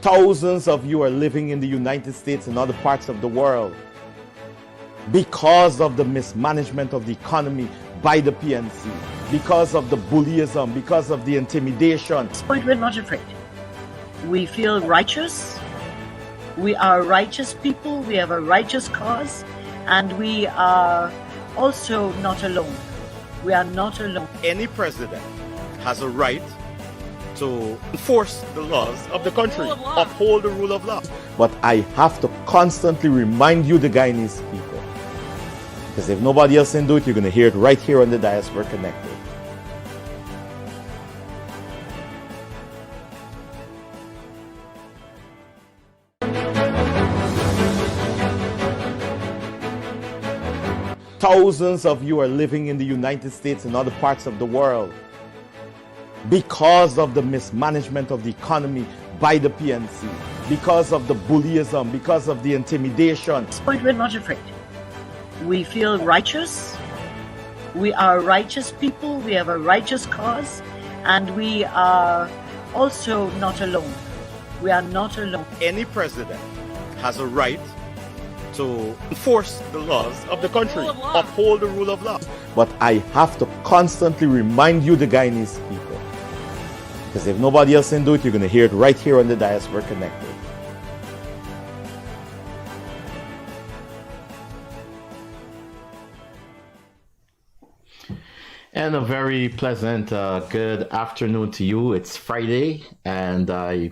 Thousands of you are living in the United States and other parts of the world because of the mismanagement of the economy by the PNC, because of the bullyism, because of the intimidation. At this point, we're not afraid. We feel righteous. We are righteous people. We have a righteous cause. And we are also not alone. We are not alone. Any president has a right to enforce the laws of the country, uphold the rule of law. But I have to constantly remind you, the Guyanese people, because if nobody else can do it, you're going to hear it right here on the Diaspora Connected. Thousands of you are living in the United States and other parts of the world because of the mismanagement of the economy by the PNC, because of the bullyism, because of the intimidation. At this point, we're not afraid. We feel righteous. We are righteous people. We have a righteous cause. And we are also not alone. We are not alone. Any president has a right to enforce the laws of the country, uphold the rule of law. But I have to constantly remind you, the Guyanese people, because if nobody else can do it, you're going to hear it right here on the Diaspora Connected. And a very pleasant good afternoon to you. It's Friday, and I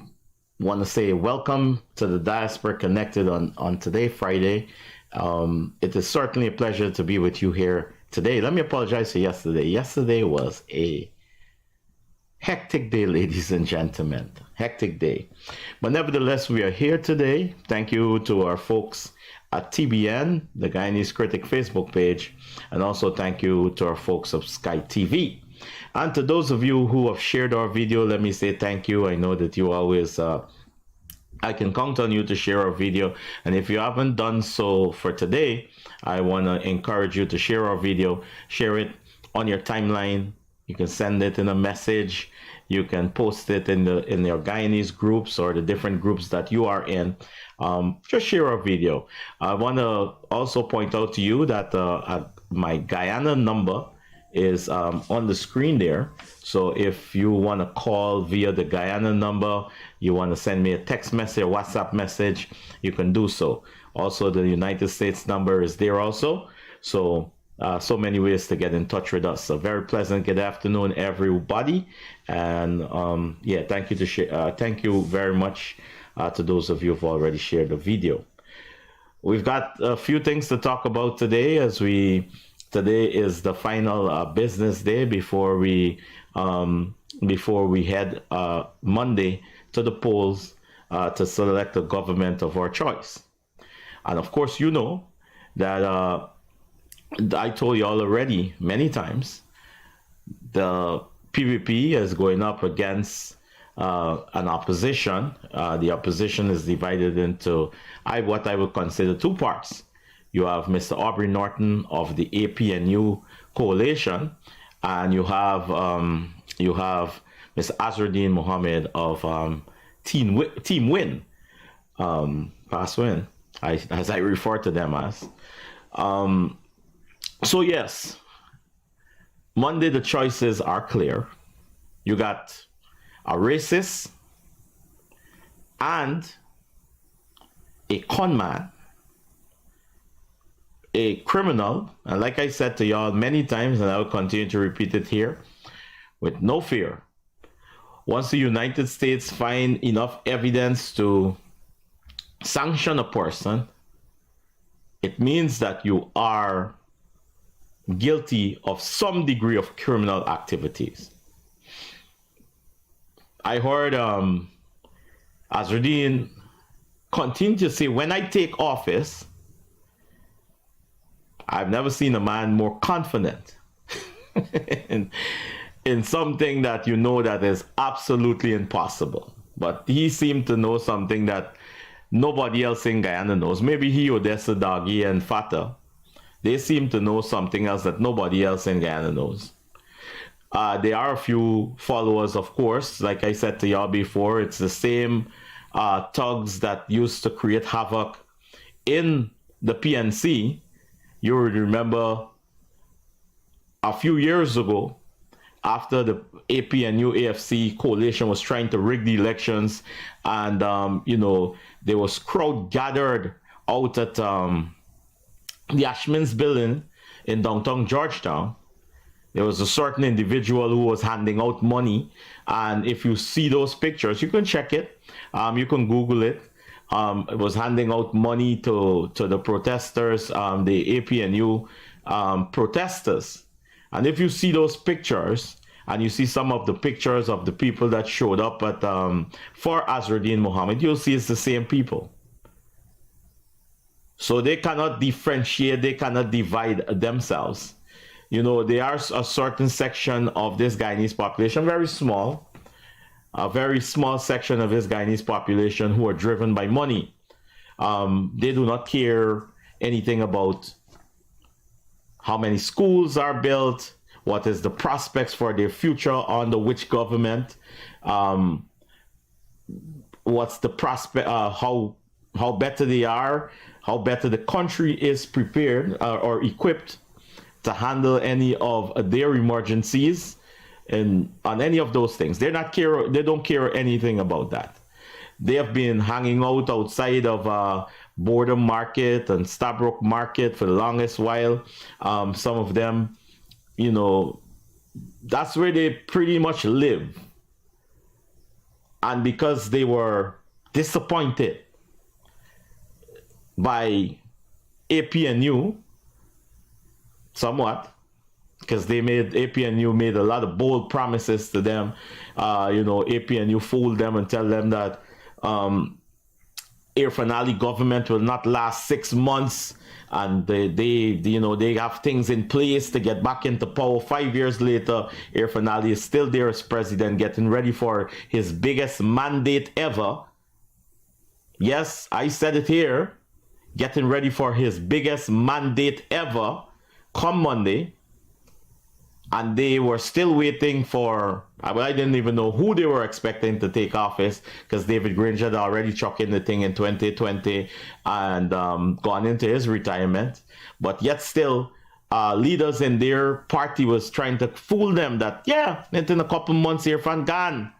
want to say welcome to the Diaspora Connected on today, Friday. It is certainly a pleasure to be with you here today. Let me apologize for yesterday. Yesterday was a hectic day, ladies and gentlemen. Hectic day. But nevertheless, we are here today. Thank you to our folks at TBN, the Guyanese Critic Facebook page, and also thank you to our folks of Sky TV. And to those of you who have shared our video, let me say thank you. I know that you always, I can count on you to share our video. And if you haven't done so for today, I want to encourage you to share our video, share it on your timeline. You can send it in a message. You can post it in your Guyanese groups or the different groups that you are in. Just share our video. I want to also point out to you that my Guyana number is on the screen there. So if you want to call via the Guyana number, you want to send me a text message or WhatsApp message, you can do so. Also, the United States number is there also. So so many ways to get in touch with us. A very pleasant good afternoon, everybody. And yeah, thank you very much to those of you who've already shared the video. We've got a few things to talk about today, today is the final business day before we head Monday to the polls to select a government of our choice. And of course, you know that I told you all already many times, the PVP is going up against an opposition. The opposition is divided into what I would consider two parts. You have Mr. Aubrey Norton of the APNU coalition, and you have Mr. Azruddin Mohammed of Team Win, Pass Win, as I refer to them as. So yes, Monday the choices are clear. You got a racist and a con man, a criminal, and like I said to y'all many times, and I will continue to repeat it here, with no fear. Once the United States find enough evidence to sanction a person, it means that you are guilty of some degree of criminal activities. I heard Azruddin continue to say, when I take office, I've never seen a man more confident in something that you know that is absolutely impossible. But he seemed to know something that nobody else in Guyana knows. Maybe he, Odessa Dagi, and Fata, they seem to know something else that nobody else in Guyana knows. There are a few followers, of course. Like I said to y'all before, it's the same thugs that used to create havoc in the PNC. You would remember a few years ago, after the APNU AFC coalition was trying to rig the elections, and there was crowd gathered out at the Ashman's building in downtown Georgetown. There was a certain individual who was handing out money, and if you see those pictures, you can check it. You can Google it. It was handing out money to the protesters, the APNU protesters. And if you see those pictures, and you see some of the pictures of the people that showed up at for Azruddin Mohammed, you'll see it's the same people. So they cannot differentiate, they cannot divide themselves. There are a certain section of this Guyanese population, very small, a very small section of this Guyanese population who are driven by money. They do not care anything about how many schools are built, what is the prospects for their future under which government, what's the prospect, how better they are, how better the country is prepared or equipped to handle any of their emergencies, and on any of those things. They don't care anything about that. They have been hanging out outside of Border Market and Stabroek Market for the longest while. Some of them, that's where they pretty much live. And because they were disappointed by APNU somewhat, because APNU made a lot of bold promises to them. APNU fooled them and tell them that Irfan Ali government will not last 6 months, and they have things in place to get back into power. 5 years later, Irfan Ali is still there as president, getting ready for his biggest mandate ever. Yes, I said it here, getting ready for his biggest mandate ever come Monday. And they were still waiting for, I didn't even know who they were expecting to take office, because David Granger had already chucked in the thing in 2020 and gone into his retirement. But yet still, leaders in their party was trying to fool them that, in a couple months, Irfan gone.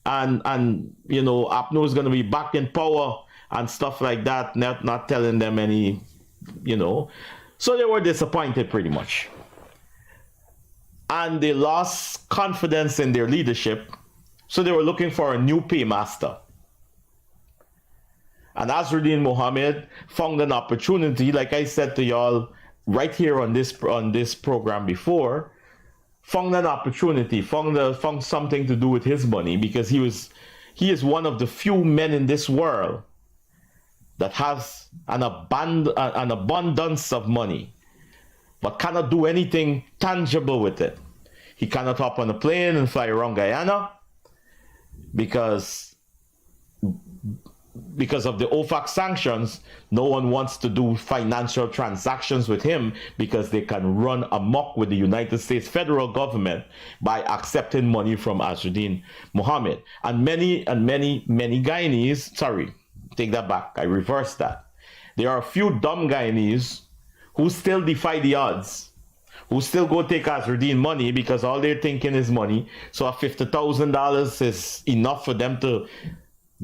And APNU is going to be back in power and stuff like that, not telling them any, So they were disappointed pretty much. And they lost confidence in their leadership, so they were looking for a new paymaster. And Azruddin Mohammed found an opportunity, like I said to y'all right here on this program before, found an opportunity, found something to do with his money, because he is one of the few men in this world that has an abundance of money, but cannot do anything tangible with it. He cannot hop on a plane and fly around Guyana because of the OFAC sanctions. No one wants to do financial transactions with him, because they can run amok with the United States federal government by accepting money from Azruddin Mohammed. And many Guyanese, sorry, take that back, I reversed that. There are a few dumb Guyanese who still defy the odds, who still go take Azruddin money because all they're thinking is money. So $50,000 is enough for them to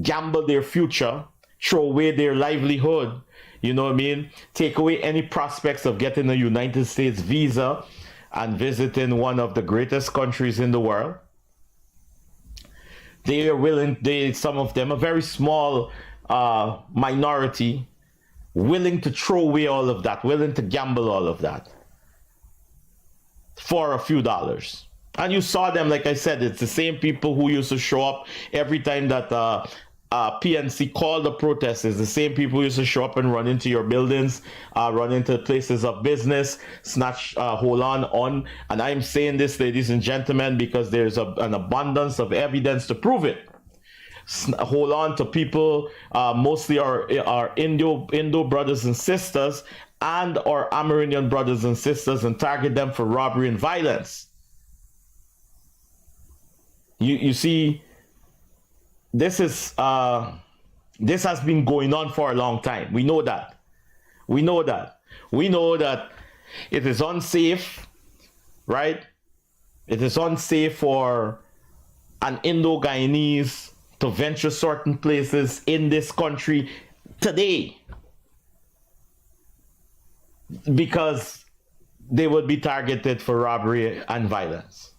gamble their future, throw away their livelihood, you know what I mean? Take away any prospects of getting a United States visa and visiting one of the greatest countries in the world. They are willing, some of them, a very small minority, willing to throw away all of that, willing to gamble all of that for a few dollars. And you saw them, like I said, it's the same people who used to show up every time that PNC called the protest. It's the same people who used to show up and run into your buildings, run into places of business, snatch, hold on. And I'm saying this, ladies and gentlemen, because there's an abundance of evidence to prove it. Hold on to people, mostly our Indo brothers and sisters and our Amerindian brothers and sisters, and target them for robbery and violence. You see, this is This has been going on for a long time. We know that. We know that. We know that it is unsafe, right? It is unsafe for an Indo-Guyanese to venture certain places in this country today because they would be targeted for robbery and violence.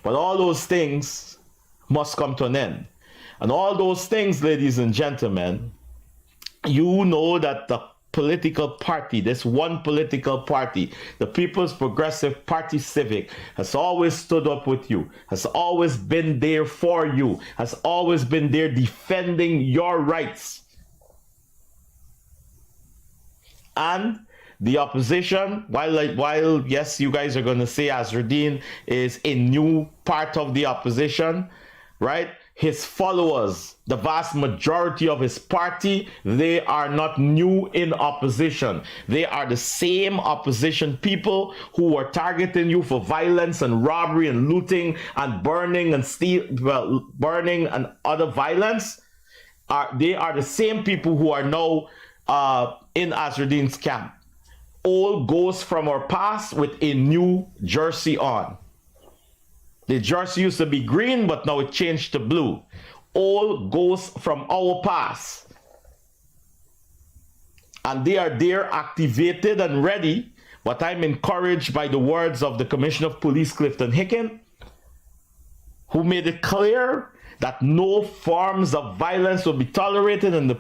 But all those things must come to an end. And all those things, ladies and gentlemen, you know that the political party, this one political party, the People's Progressive Party Civic, has always stood up with you, has always been there for you, has always been there defending your rights. And the opposition, while yes, you guys are going to say Azruddin is a new part of the opposition, right? His followers, the vast majority of his party, they are not new in opposition. They are the same opposition people who were targeting you for violence and robbery and looting and burning and burning and other violence. They are the same people who are now in Azruddin's camp. Old ghosts from our past with a new jersey on. The jersey used to be green, but now it changed to blue. All goes from our past. And they are there activated and ready. But I'm encouraged by the words of the Commissioner of Police, Clifton Hicken, who made it clear that no forms of violence will be tolerated, and the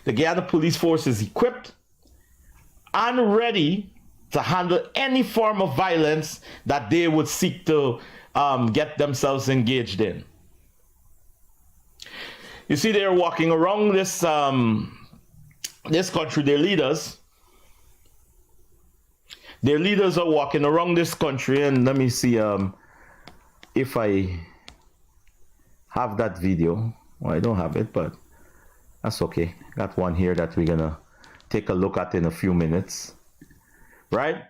Guyana Police Force is equipped and ready to handle any form of violence that they would seek to get themselves engaged in. You see, they're walking around this country. Their leaders are walking around this country, and let me see if I have that video. Well, I don't have it, but that's okay. Got one here that we're gonna take a look at in a few minutes, right?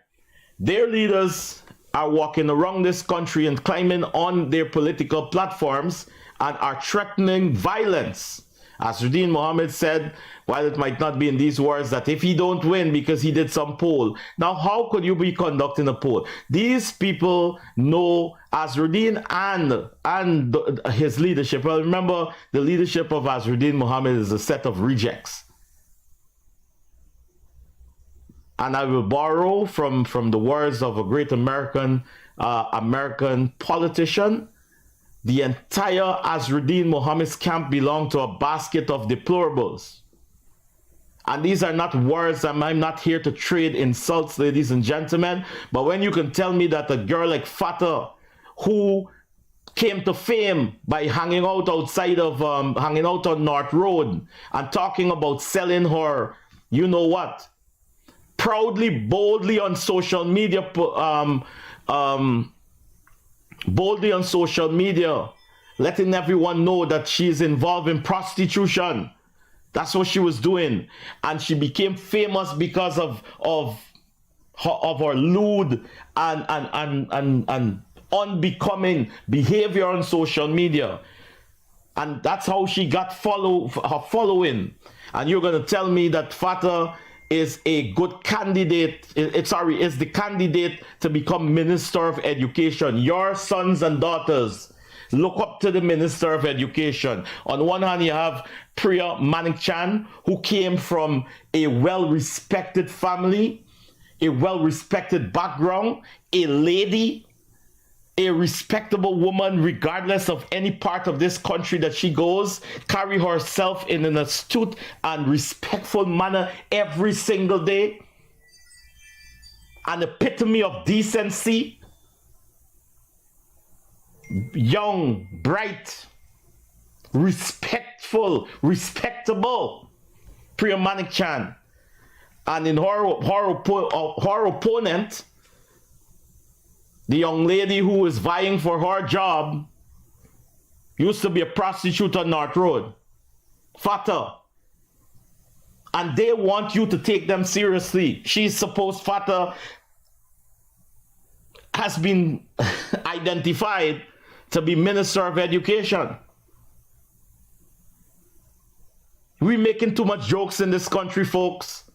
Their leaders are walking around this country and climbing on their political platforms and are threatening violence. Azruddin Mohammed said, while it might not be in these words, that if he don't win because he did some poll. Now, how could you be conducting a poll? These people know Azruddin and his leadership. Well, remember, the leadership of Azruddin Mohammed is a set of rejects. And I will borrow from the words of a great American politician. The entire Azruddin Mohammed's camp belonged to a basket of deplorables. And these are not words. I'm not here to trade insults, ladies and gentlemen. But when you can tell me that a girl like Fatah, who came to fame by hanging out on North Road and talking about selling her, you know what? Proudly, boldly on social media, letting everyone know that she's involved in prostitution. That's what she was doing, and she became famous because of her lewd and unbecoming behavior on social media, and that's how she got her following. And you're going to tell me that Fatah is a good candidate, is the candidate to become Minister of Education. Your sons and daughters look up to the Minister of Education. On one hand, you have Priya Manikchan, who came from a well-respected family, a well-respected background, a lady, a respectable woman, regardless of any part of this country that she goes, carry herself in an astute and respectful manner every single day. An epitome of decency. Young, bright, respectful, respectable Priya Manikchan. And in her opponent, the young lady who is vying for her job, used to be a prostitute on North Road, Fatah. And they want you to take them seriously. Fatah has been identified to be Minister of Education. We making too much jokes in this country, folks.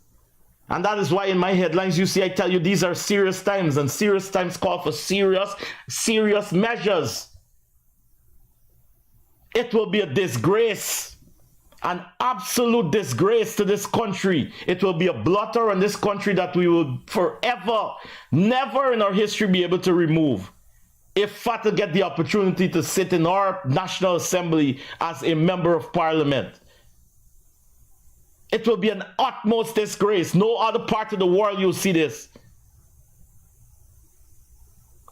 And that is why in my headlines, you see, I tell you, these are serious times, and serious times call for serious measures. It will be a disgrace, an absolute disgrace to this country. It will be a blotter on this country that we will forever, never in our history be able to remove. If Fatah get the opportunity to sit in our National Assembly as a member of Parliament, it will be an utmost disgrace. No other part of the world you'll see this.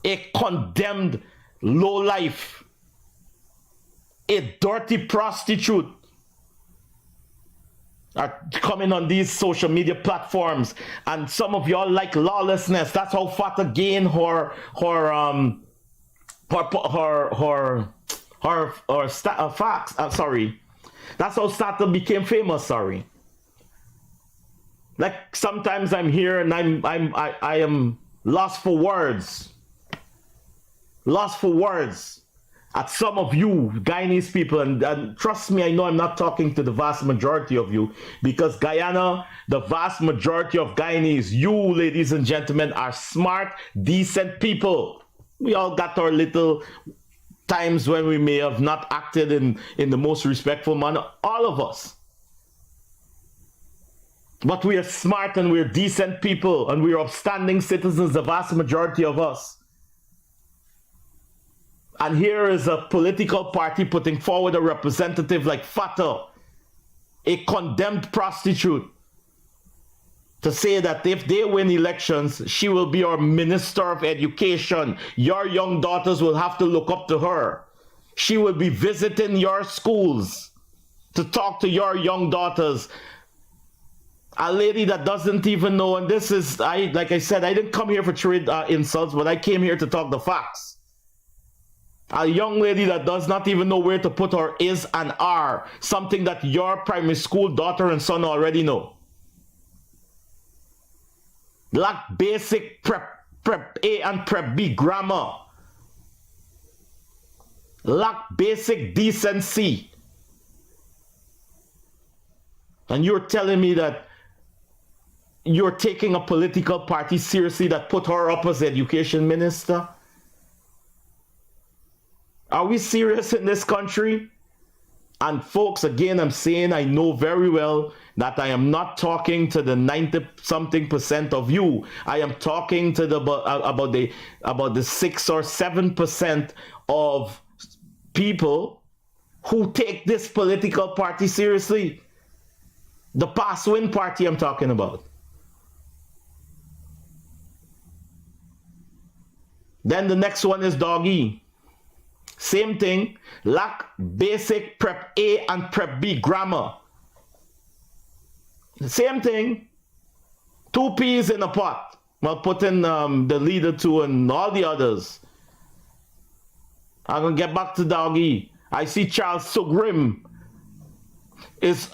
A condemned lowlife, a dirty prostitute are coming on these social media platforms, and some of y'all like lawlessness. That's how Fatah gained her facts. Sorry, that's how Fatah became famous. Sorry. Like sometimes I'm here and I am lost for words. Lost for words at some of you Guyanese people, and trust me, I know I'm not talking to the vast majority of you, because Guyana, the vast majority of Guyanese, you ladies and gentlemen, are smart, decent people. We all got our little times when we may have not acted in the most respectful manner, all of us. But we are smart and we're decent people and we're upstanding citizens, the vast majority of us. And here is a political party putting forward a representative like Fatah, a condemned prostitute, to say that if they win elections, she will be our Minister of Education. Your young daughters will have to look up to her. She will be visiting your schools to talk to your young daughters. A lady that doesn't even know, and this is, like I said, I didn't come here for trade insults, but I came here to talk the facts. A young lady that does not even know where to put her is and are, something that your primary school daughter and son already know. Lack basic prep A and prep B grammar. Lack basic decency. And you're telling me that you're taking a political party seriously that put her up as education minister? Are we serious in this country? And folks, again, I'm saying I know very well that I am not talking to the 90-something% of you. I am talking to the about the 6 or 7% of people who take this political party seriously. The pass win party I'm talking about. Then the next one is Doggy. Same thing, lack basic prep A and prep B grammar. Same thing, 2 peas in a pot. Well, put in the leader too and all the others. I'm gonna get back to Doggy. I see Charles Sugrim is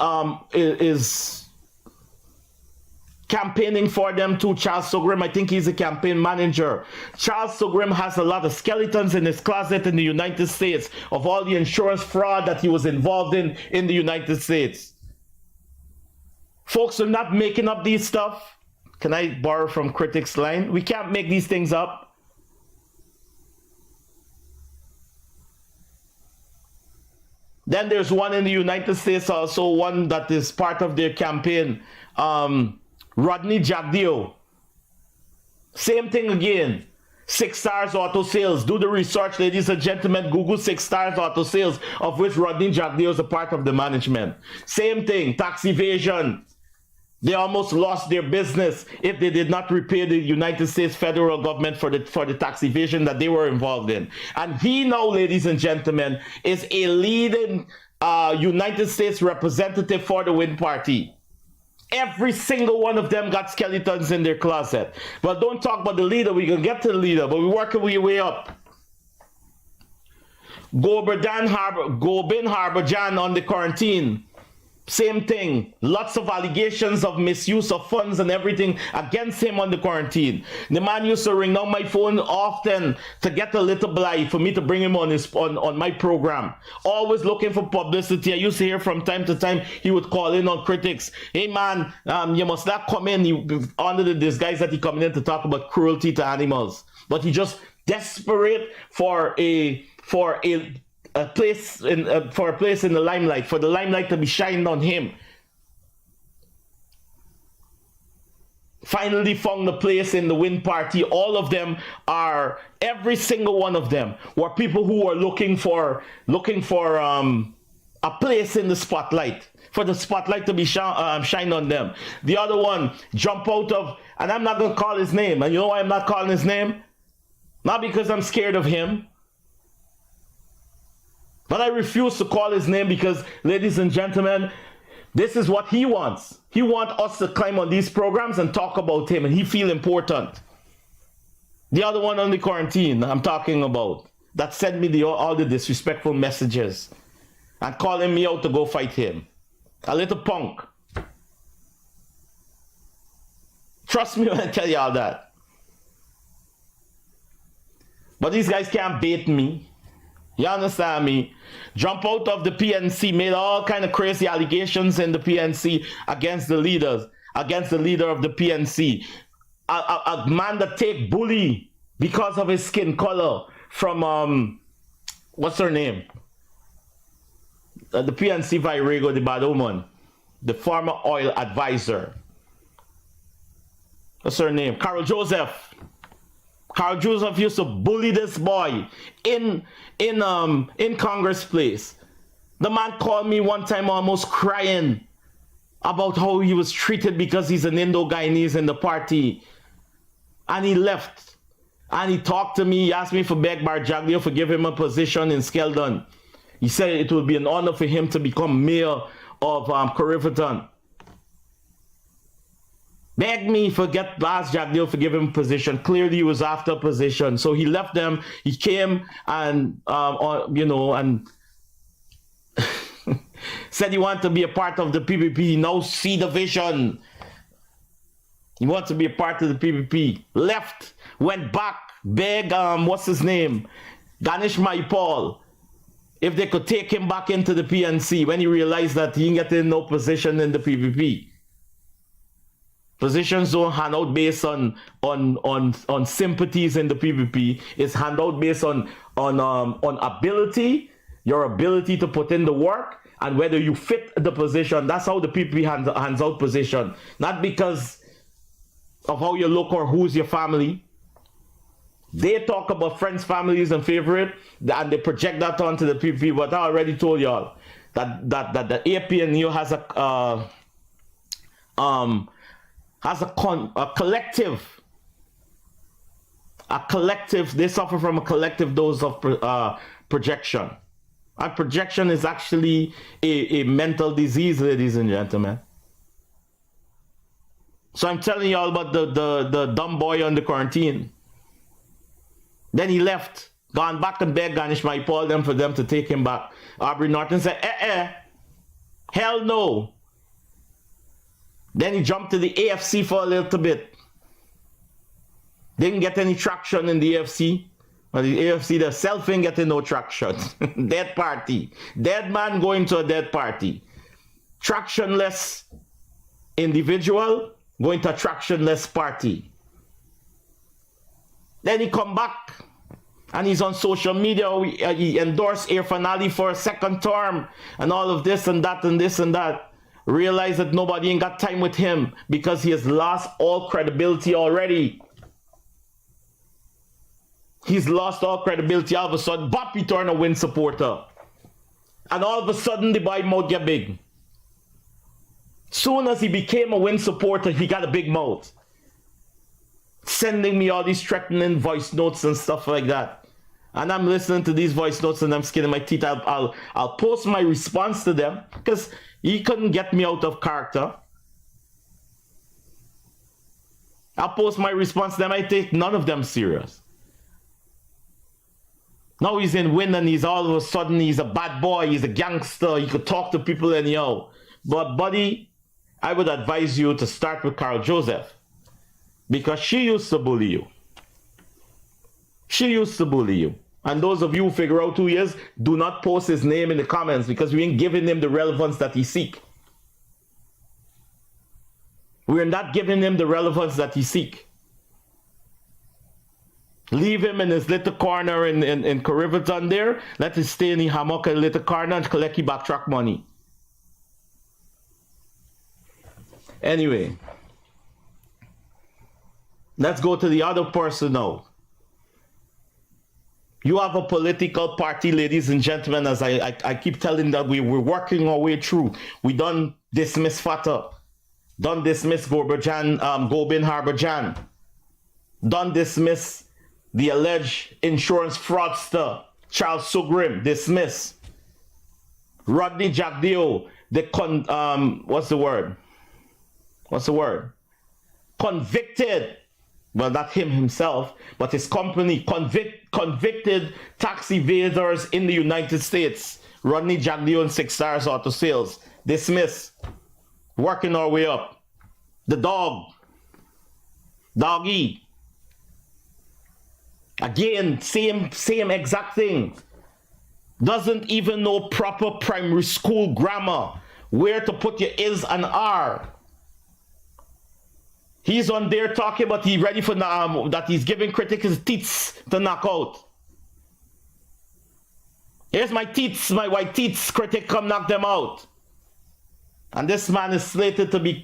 campaigning for them too. Charles Sugrim, I think he's a campaign manager. Charles Sugrim has a lot of skeletons in his closet in the United States of all the insurance fraud that he was involved in the United States. Folks are not making up these stuff. Can I borrow from critics' line? We can't make these things up. Then there's one in the United States also, one that is part of their campaign. Rodney Jagdeo. Same thing again. 6 Stars Auto Sales. Do the research, ladies and gentlemen. Google 6 Stars Auto Sales, of which Rodney Jagdeo is a part of the management. Same thing. Tax evasion. They almost lost their business if they did not repay the United States federal government for the tax evasion that they were involved in. And he now, ladies and gentlemen, is a leading United States representative for the Win Party. Every single one of them got skeletons in their closet. But don't talk about the leader. We can get to the leader, but we're working our way up. Gobin Harbourjan on the quarantine. Same thing. Lots of allegations of misuse of funds and everything against him on the quarantine. The man used to ring down my phone often to get a little blight for me to bring him on my program. Always looking for publicity. I used to hear from time to time he would call in on critics. Hey man, you must not come in under the disguise that he coming in to talk about cruelty to animals. But he just desperate for a place in the limelight, for the limelight to be shined on him. Finally found a place in the Win Party. All of them are, every single one of them were people who were looking for a place in the spotlight, for the spotlight to be shined on them. The other one jump out of, and I'm not going to call his name. And you know why I'm not calling his name? Not because I'm scared of him. But I refuse to call his name because, ladies and gentlemen, this is what he wants. He wants us to climb on these programs and talk about him, and he feel important. The other one on the quarantine I'm talking about, that sent me all the disrespectful messages and calling me out to go fight him. A little punk. Trust me when I tell you all that. But these guys can't bait me. You understand me? Jump out of the PNC, made all kind of crazy allegations in the PNC against the leaders, against the leader of the PNC. A man that take bully because of his skin color from, what's her name? The PNC Virego, the bad woman, the former oil advisor. What's her name? Carol Joseph. Carl Joseph used to bully this boy in Congress Place. The man called me one time almost crying about how he was treated because he's an Indo-Guyanese in the party. And he left. And he talked to me. He asked me for beg Bar Jaglio for give him a position in Skeldon. He said it would be an honor for him to become mayor of Corriverton. Begged me for ask Jaglio for give him a position. Clearly he was after a position. So he left them. He came and, and said he wanted to be a part of the PPP. He now see the vision. He wants to be a part of the PPP. Left, went back, begged, what's his name? Ganesh Maipal. If they could take him back into the PNC when he realized that he didn't get in no position in the PPP. Positions don't hand out based on sympathies in the PPP. It's hand out based on ability, your ability to put in the work, and whether you fit the position. That's how the PPP hands out position. Not because of how you look or who's your family. They talk about friends, families, and favorite, and they project that onto the PPP. But I already told y'all that the APNU has a collective, they suffer from a collective dose of projection. And projection is actually a mental disease, ladies and gentlemen. So I'm telling you all about the dumb boy on the quarantine. Then he left, gone back and begged Ganesh Maipal them for them to take him back. Aubrey Norton said, hell no. Then he jumped to the AFC for a little bit. Didn't get any traction in the AFC. But the AFC themselves ain't getting no traction. Dead party. Dead man going to a dead party. Tractionless individual going to a tractionless party. Then he come back and he's on social media. He endorsed Irfan Ali for a second term and all of this and that and this and that. Realize that nobody ain't got time with him because he has lost all credibility already. He's lost all credibility. All of a sudden, bop, he turned a Win supporter. And all of a sudden, the boy mouth get big. Soon as he became a Win supporter, he got a big mouth. Sending me all these threatening voice notes and stuff like that. And I'm listening to these voice notes and I'm skinning my teeth. I'll post my response to them because he couldn't get me out of character. I'll post my response to them. I take none of them serious. Now he's in Win and he's all of a sudden he's a bad boy. He's a gangster. He could talk to people anyhow. But buddy, I would advise you to start with Carl Joseph, because she used to bully you. She used to bully you. And those of you who figure out who he is, do not post his name in the comments, because we ain't giving him the relevance that he seek. We're not giving him the relevance that he seek. Leave him in his little corner in Coriverton there. Let him stay in the hammock in a little corner and collect his backtrack money. Anyway, let's go to the other person now. You have a political party, ladies and gentlemen, as I keep telling that we're working our way through. We done dismiss Fatah. Done dismiss Gobin Harbourjan. Done dismiss the alleged insurance fraudster, Charles Sugrim, dismiss. Rodney Jagdeo, what's the word? Convicted, well, not him himself, but his company, convicted tax evaders in the United States. Rodney Jagdeo and 6 Stars Auto Sales, dismiss. Working our way up. The doggy. Again, same exact thing. Doesn't even know proper primary school grammar. Where to put your is and are. He's on there talking about he's ready for that he's giving critics his teats to knock out. Here's my teats, my white teats. Critic, come knock them out. And this man is slated to be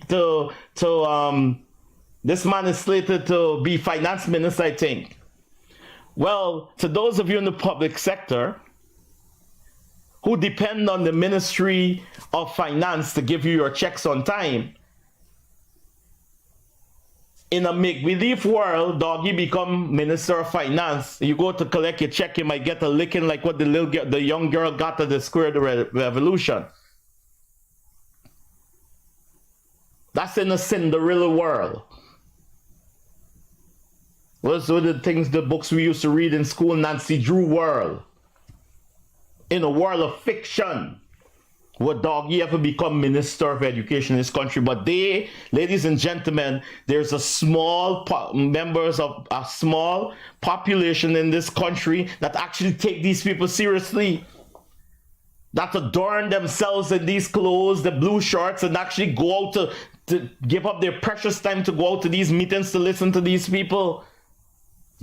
finance minister, I think. Well, to those of you in the public sector who depend on the Ministry of Finance to give you your checks on time, in a make-believe world, doggy become Minister of Finance. You go to collect your check, you might get a licking like what the young girl got at the Square Revolution. That's in a Cinderella world. Those were the things, the books we used to read in school, Nancy Drew world. In a world of fiction, would doggy ever become Minister of Education in this country? But they, ladies and gentlemen, there's a small members of a small population in this country that actually take these people seriously. That adorn themselves in these clothes, the blue shorts, and actually go out to give up their precious time to go out to these meetings to listen to these people.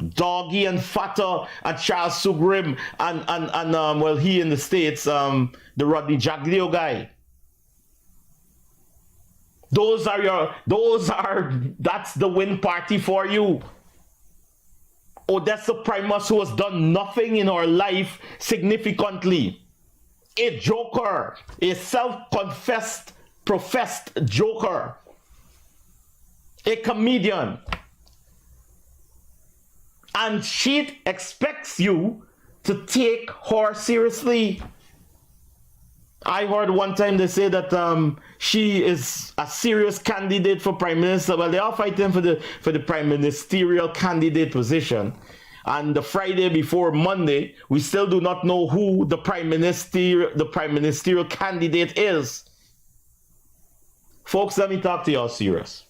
Doggy and Fatah and Charles Sugrim and well, he in the States, the Rodney Jagdeo guy. That's the win party for you. Odessa Primus, who has done nothing in her life significantly. A joker, a professed joker, a comedian. And she expects you to take her seriously. I heard one time they say that she is a serious candidate for prime minister. Well, they are fighting for the prime ministerial candidate position. And the Friday before Monday, we still do not know who the prime ministerial candidate is. Folks, let me talk to y'all serious.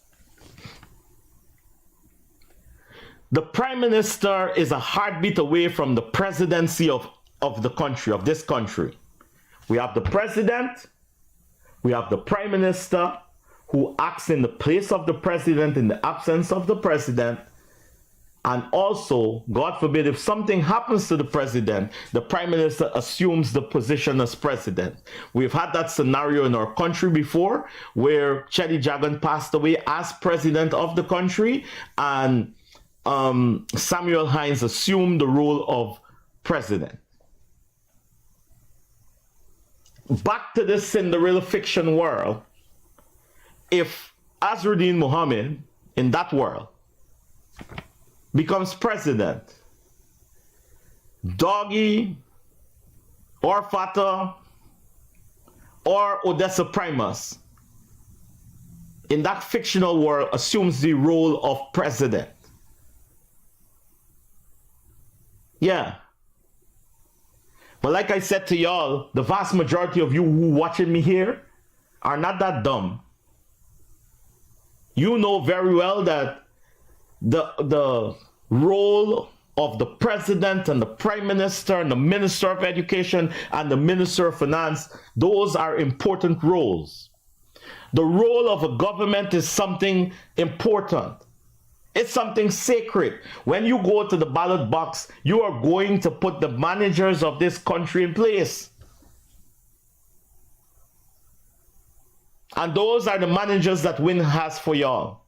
The prime minister is a heartbeat away from the presidency of the country, of this country. We have the president, we have the prime minister who acts in the place of the president in the absence of the president. And also, God forbid, if something happens to the president, the prime minister assumes the position as president. We've had that scenario in our country before where Cheddi Jagan passed away as president of the country, and Samuel Hines assumed the role of president. Back to this Cinderella fiction world, if Azruddin Mohammed in that world becomes president, Doggy or Fatah or Odessa Primus in that fictional world assumes the role of president. Yeah. But like I said to y'all, the vast majority of you who watching me here are not that dumb. You know very well that the role of the president and the prime minister and the minister of education and the minister of finance, those are important roles. The role of a government is something important. It's something sacred. When you go to the ballot box, you are going to put the managers of this country in place. And those are the managers that win has for y'all.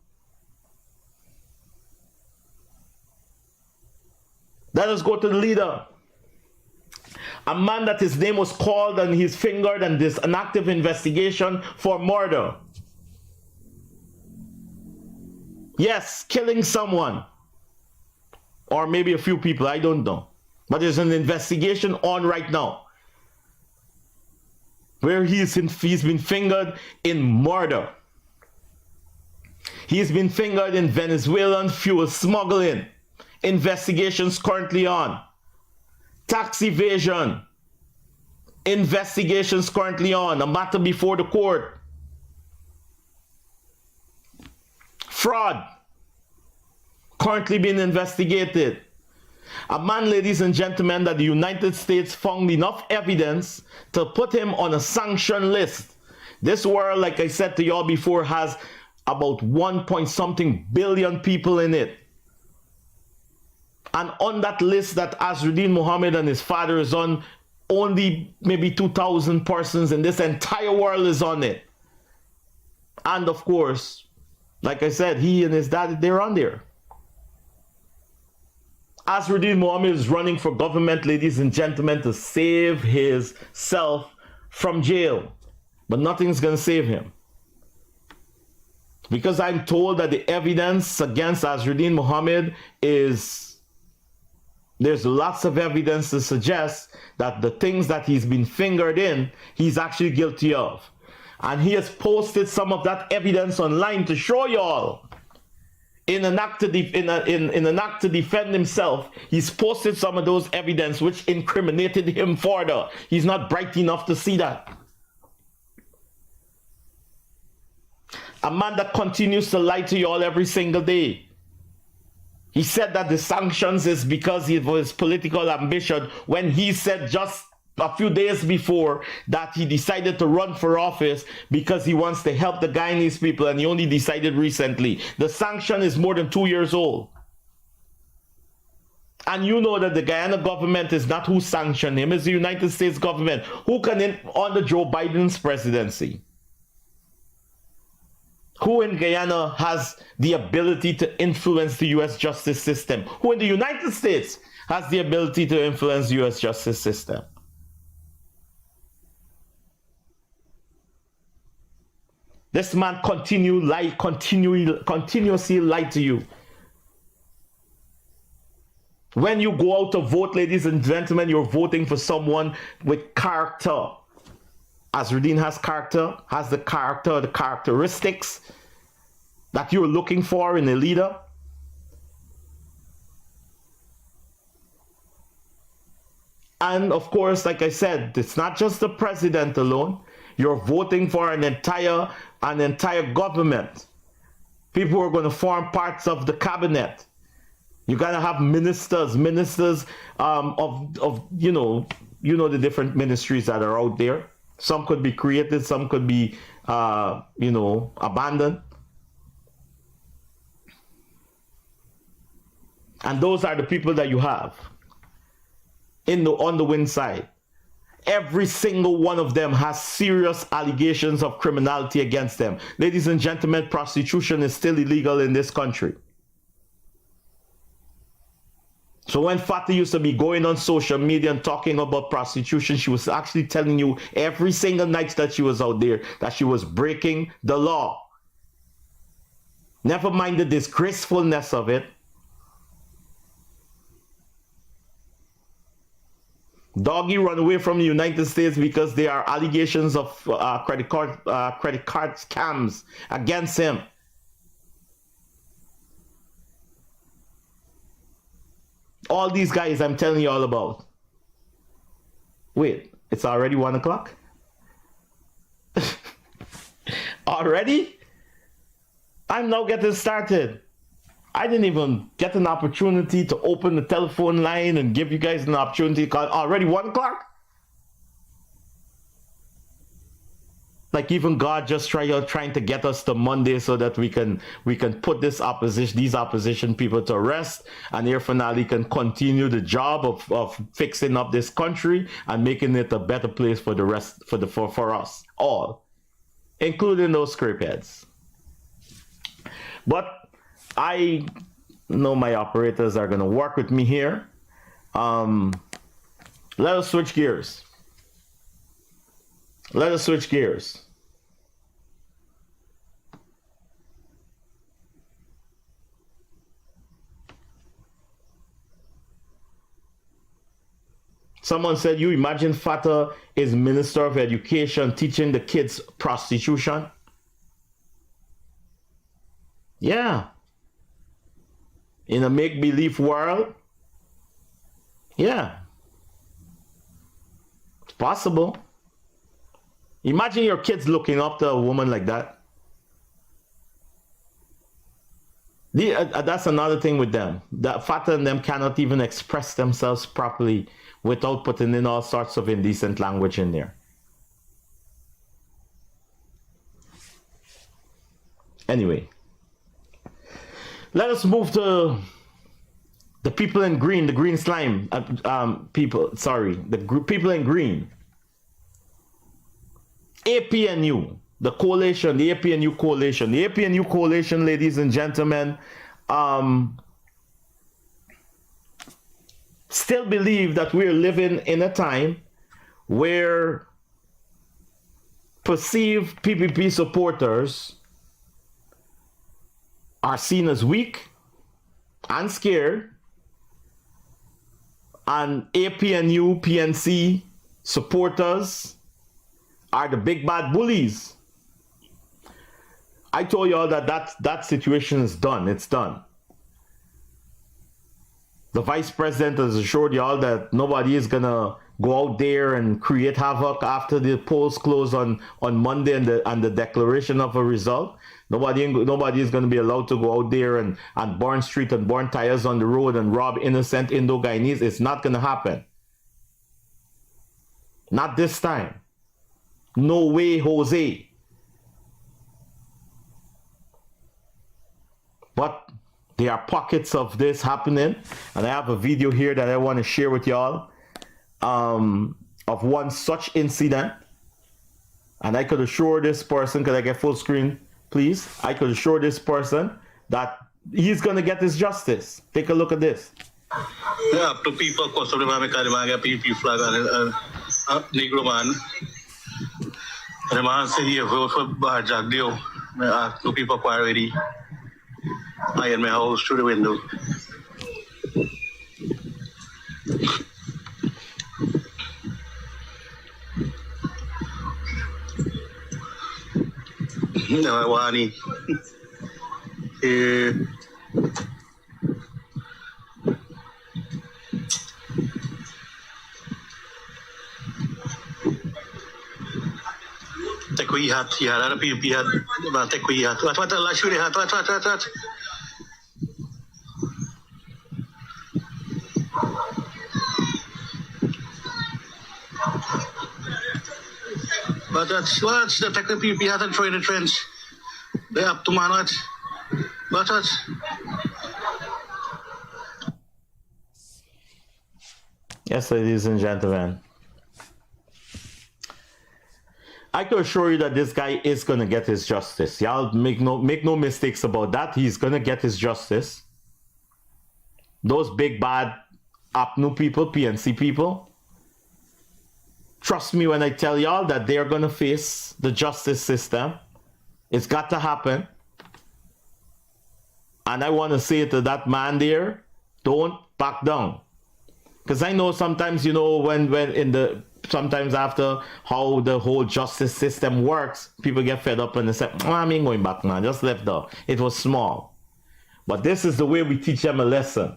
Let us go to the leader. A man that his name was called and he's fingered and there's an active investigation for murder. Yes, killing someone. Or maybe a few people, I don't know. But there's an investigation on right now. Where he's been fingered in murder. He's been fingered in Venezuelan fuel smuggling. Investigations currently on. Tax evasion. Investigations currently on. A matter before the court. Fraud. Currently being investigated. A man, ladies and gentlemen, that the United States found enough evidence to put him on a sanction list. This world, like I said to y'all before, has about 1 billion people in it. And on that list that Azruddin Mohammed and his father is on, only maybe 2,000 persons in this entire world is on it. And of course, like I said, he and his dad, they're on there. Azruddin Mohammed is running for government, ladies and gentlemen, to save himself from jail. But nothing's going to save him. Because I'm told that the evidence against Azruddin Mohammed is, there's lots of evidence to suggest that the things that he's been fingered in, he's actually guilty of. And he has posted some of that evidence online to show y'all. In an act to defend himself, he's posted some of those evidence which incriminated him further. He's not bright enough to see that. A man that continues to lie to you all every single day. He said that the sanctions is because of his political ambition, when he said just a few days before that he decided to run for office because he wants to help the Guyanese people, and he only decided recently. The sanction is more than 2 years old. And you know that the Guyana government is not who sanctioned him, it's the United States government who can under Joe Biden's presidency. Who in Guyana has the ability to influence the U.S. justice system? Who in the United States has the ability to influence the U.S. justice system? This man continuously lie to you. When you go out to vote, ladies and gentlemen, you're voting for someone with character. Azruddin has character, has the characteristics that you're looking for in a leader. And of course, like I said, it's not just the president alone. You're voting for an entire government. People who are going to form parts of the cabinet. You're going to have ministers of you know the different ministries that are out there. Some could be created, some could be abandoned. And those are the people that you have on the win side. Every single one of them has serious allegations of criminality against them. Ladies and gentlemen, prostitution is still illegal in this country. So when Fatih used to be going on social media and talking about prostitution, she was actually telling you every single night that she was out there that she was breaking the law. Never mind the disgracefulness of it. Doggy run away from the United States because there are allegations of credit card scams against him. All these guys I'm telling you all about. Wait, it's already 1 o'clock? Already? I'm now getting started. I didn't even get an opportunity to open the telephone line and give you guys an opportunity to call. Already 1 o'clock? Like even God just trying to get us to Monday so that we can put these opposition people to rest, and Air Finale can continue the job of fixing up this country and making it a better place for the rest for us all, including those scriptheads. But I know my operators are gonna work with me here. Let us switch gears. Let us switch gears. Someone said, you imagine Fatah is Minister of Education teaching the kids prostitution? Yeah. In a make-believe world? Yeah. It's possible. Imagine your kids looking up to a woman like that. That's another thing with them. That Fatah and them cannot even express themselves properly without putting in all sorts of indecent language in there. Anyway, let us move to the people in green, the green slime people. Sorry, the people in green. APNU, the coalition, the APNU coalition. The APNU coalition, ladies and gentlemen, still believe that we're living in a time where perceived PPP supporters are seen as weak and scared, and APNU, PNC supporters are the big bad bullies. I told y'all that situation is done. It's done. The vice president has assured y'all that nobody is gonna go out there and create havoc after the polls close on Monday and the declaration of a result. Nobody is gonna be allowed to go out there and burn street and burn tires on the road and rob innocent Indo-Guyanese. It's not gonna happen. Not this time. No way, Jose. But there are pockets of this happening, and I have a video here that I want to share with y'all of one such incident. And I could assure this person, could I get full screen, please? I could assure this person that he's going to get his justice. Take a look at this. Yeah, to people, ko sobre mame kare maga PP flag negro man. Reman se ye vo for bahar jag dio. To people ko already. I in my house through the window. No, I want it. Take we hat, yeah, other people had, but take we hat. What the last year hat, what. But that's what's the technical people had to try the trends. They up to man what? But that's. Yes, ladies and gentlemen. I can assure you that this guy is gonna get his justice. Y'all make no mistakes about that. He's gonna get his justice. Those big bad APNU people, PNC people, trust me when I tell y'all that they're gonna face the justice system. It's got to happen. And I want to say to that man there, don't back down. Because I know sometimes, you know, sometimes after how the whole justice system works, people get fed up and they say, oh, I ain't going back, man. Just left out. It was small. But this is the way we teach them a lesson.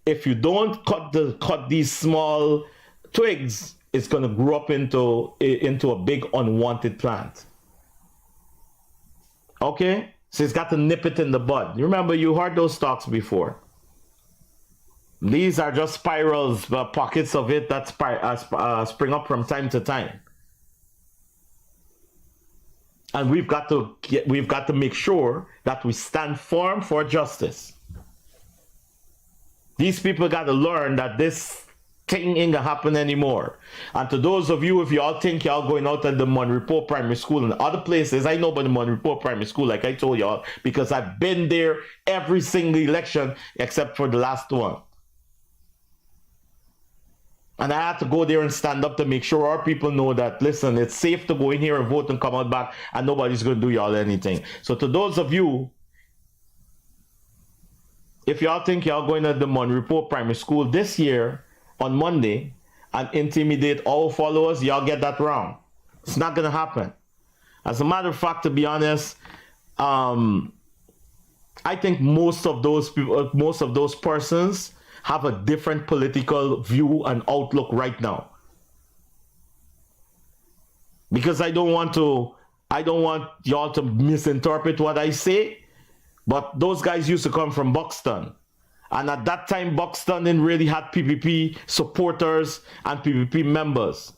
If you don't cut these small twigs, it's going to grow up into a big unwanted plant. Okay? So it's got to nip it in the bud. You remember, you heard those talks before. These are just spirals, pockets of it that spring up from time to time. And we've got to make sure that we stand firm for justice. These people got to learn that this thing ain't gonna happen anymore. And to those of you, if y'all think y'all going out at the Monrepo Primary School and other places, I know about the Monrepo Primary School, like I told y'all, because I've been there every single election except for the last one. And I had to go there and stand up to make sure our people know that, listen, it's safe to go in here and vote and come out back, and nobody's going to do y'all anything. So to those of you, if y'all think y'all going to the Monrepo Primary School this year on Monday and intimidate our followers, y'all get that wrong. It's not going to happen. As a matter of fact, to be honest, I think most of those people, most of those persons have a different political view and outlook right now. Because I don't want y'all to misinterpret what I say, but those guys used to come from Buxton. And at that time, Buxton didn't really have PPP supporters and PPP members.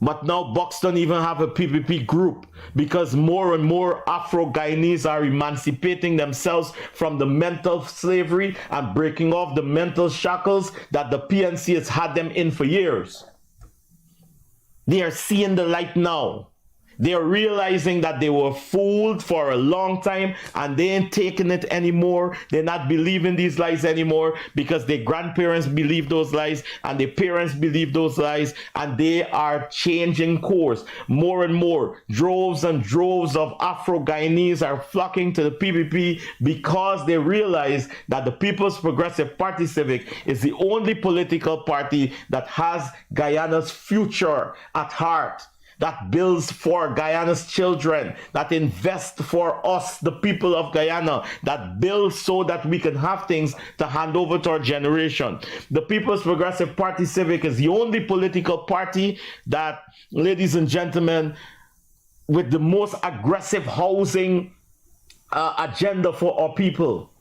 But now Buxton even have a PPP group because more and more Afro-Guyanese are emancipating themselves from the mental slavery and breaking off the mental shackles that the PNC has had them in for years. They are seeing the light now. They are realizing that they were fooled for a long time and they ain't taking it anymore. They're not believing these lies anymore because their grandparents believed those lies and their parents believed those lies, and they are changing course. More and more droves and droves of Afro-Guyanese are flocking to the PPP because they realize that the People's Progressive Party Civic is the only political party that has Guyana's future at heart, that builds for Guyana's children, that invests for us, the people of Guyana, that builds so that we can have things to hand over to our generation. The People's Progressive Party Civic is the only political party that, ladies and gentlemen, with the most aggressive housing agenda for our people.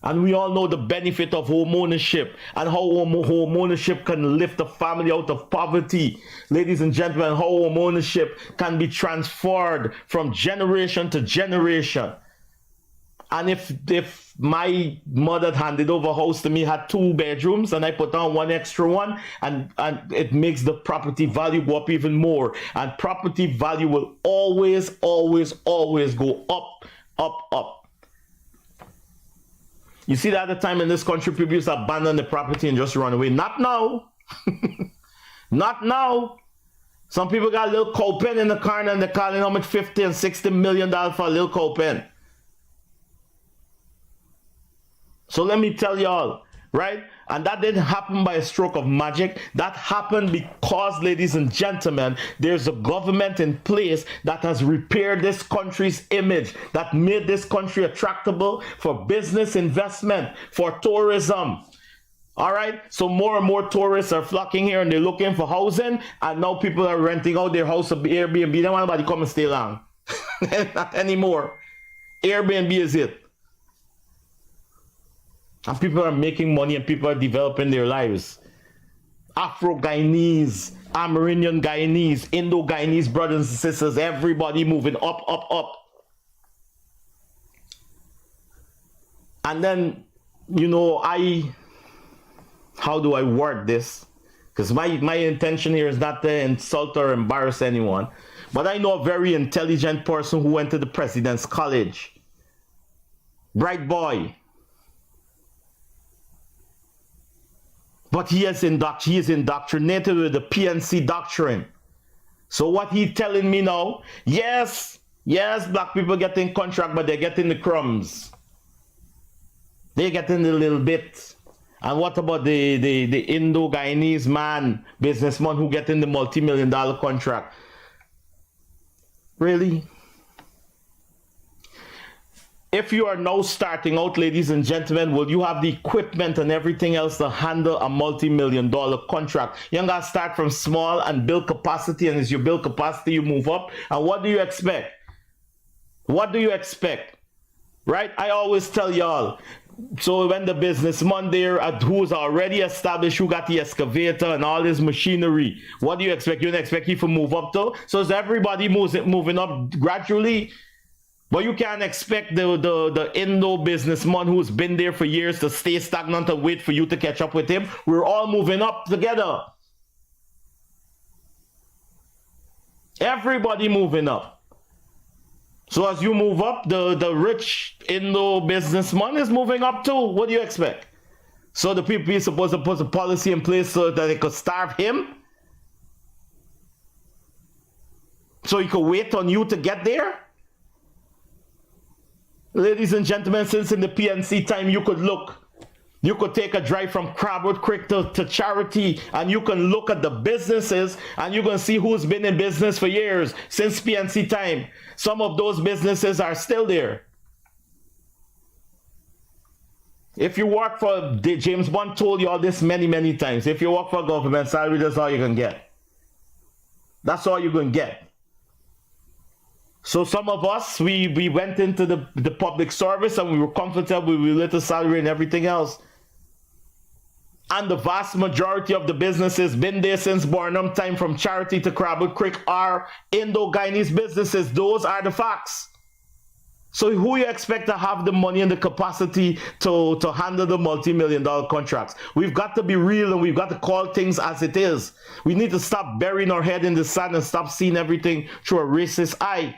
And we all know the benefit of home ownership and how home ownership can lift a family out of poverty. Ladies and gentlemen, how home ownership can be transferred from generation to generation. And if my mother handed over a house to me, had 2 bedrooms, and I put on 1 extra one, and it makes the property value go up even more. And property value will always, always, always go up, up, up. You see that at the time in this country, people used to abandon the property and just run away. Not now. Not now. Some people got a little cow pen in the car and they're calling how much $50 and $60 million for a little cow pen. So let me tell y'all, right? And that didn't happen by a stroke of magic. That happened because, ladies and gentlemen, there's a government in place that has repaired this country's image, that made this country attractable for business investment, for tourism. All right, so more and more tourists are flocking here and they're looking for housing, and now people are renting out their house of Airbnb. They don't want nobody come and stay long. Not anymore. Airbnb is it. And people are making money and people are developing their lives. Afro-Guyanese, Amerindian Guyanese, Indo-Guyanese brothers and sisters, everybody moving up, up, up. And then, you know, how do I word this? Because my intention here is not to insult or embarrass anyone. But I know a very intelligent person who went to the President's College. Bright boy. But he is indoctrinated with the PNC doctrine. So what he telling me now, yes, black people getting contract, but they're getting the crumbs. They're getting the little bit. And what about the Indo-Guyanese man, businessman who getting the multi-million-dollar contract? Really? If you are now starting out, ladies and gentlemen, will you have the equipment and everything else to handle a multi-million-dollar contract? You're going to start from small and build capacity, and as you build capacity, you move up. And what do you expect? What do you expect? Right? I always tell y'all. So when the businessman there who's already established, who got the excavator and all this machinery, what do you expect? You don't expect him to move up to? So as everybody moving up gradually, but you can't expect the Indo businessman who's been there for years to stay stagnant and wait for you to catch up with him. We're all moving up together. Everybody moving up. So as you move up, the rich Indo businessman is moving up too. What do you expect? So the people are supposed to put a policy in place so that they could starve him? So he could wait on you to get there? Ladies and gentlemen, since in the PNC time you could look, you could take a drive from Crabwood Creek to Charity, and you can look at the businesses and you can see who's been in business for years since PNC time. Some of those businesses are still there. If you work for, James Bond told you all this many, many times. If you work for a government salary, that's all you can get. That's all you can get. So some of us, we went into the public service and we were comfortable with little salary and everything else. And the vast majority of the businesses been there since Barnum time, from Charity to Crabwood Creek, are Indo-Guyanese businesses. Those are the facts. So who you expect to have the money and the capacity to handle the multi-million-dollar contracts? We've got to be real and we've got to call things as it is. We need to stop burying our head in the sand and stop seeing everything through a racist eye.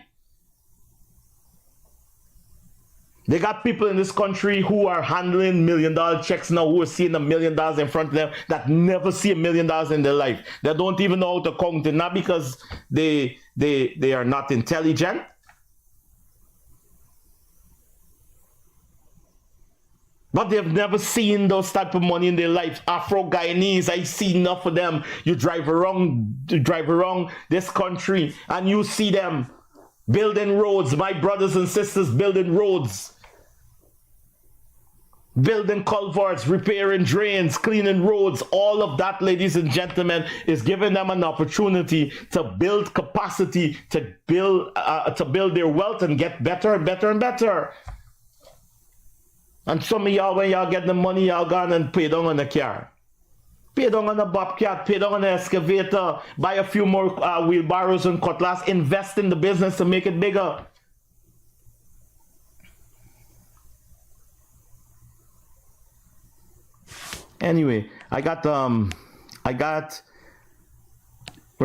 They got people in this country who are handling $1 million checks now, who are seeing $1 million in front of them, that never see $1 million in their life. They don't even know how to count it, not because they are not intelligent. But they've never seen those type of money in their life. Afro-Guyanese, I see enough of them. You drive around this country and you see them building roads, my brothers and sisters building roads, building culverts, repairing drains, cleaning roads. All of that, ladies and gentlemen, is giving them an opportunity to build capacity, to build their wealth and get better and better and better. And some of y'all, when y'all get the money, y'all gone and pay down on the car. Pay down on the bobcat, pay down on the excavator, buy a few more wheelbarrows and cutlass, invest in the business to make it bigger. Anyway, we're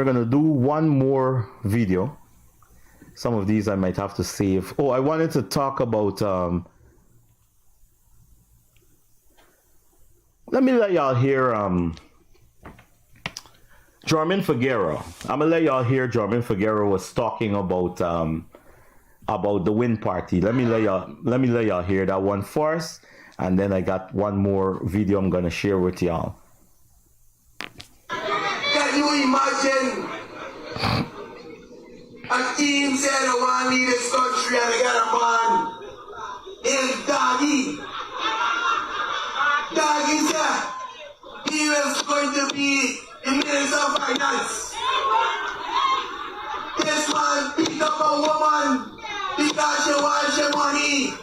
gonna do one more video. Some of these I might have to save. Oh, I wanted to talk about, let me let y'all hear Jorman Figueroa. I'm gonna let y'all hear Jorman Figueroa was talking about the Win Party. Let me let y'all hear that one first, and then I got one more video I'm gonna share with y'all. Can you imagine a team said I want to lead this country and they got a man, Il Dagi. Dagi said he was going to be the Minister of Finance. This man picked up a woman because she wants your money.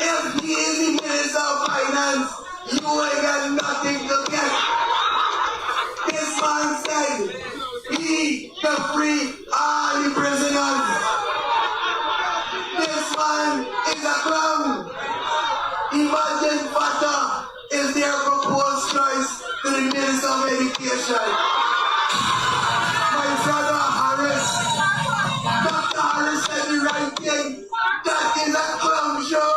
If he is the Minister of Finance, you ain't got nothing to get. This man said he can free all the prisoners. This man is a clown. Imagine Fatah is their proposed choice to the Minister of Education. My brother Harris, Dr. Harris said the right thing. That is a clown show.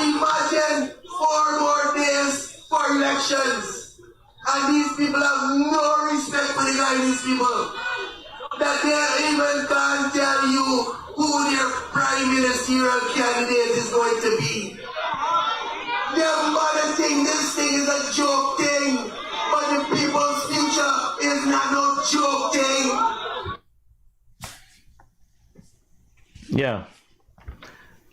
Imagine 4 more days for elections. And these people have no respect for the Guyanese people. That they even can't tell you who their prime ministerial candidate is going to be. Their mother think this thing is a joke thing, but the people's future is not no joke thing. Yeah.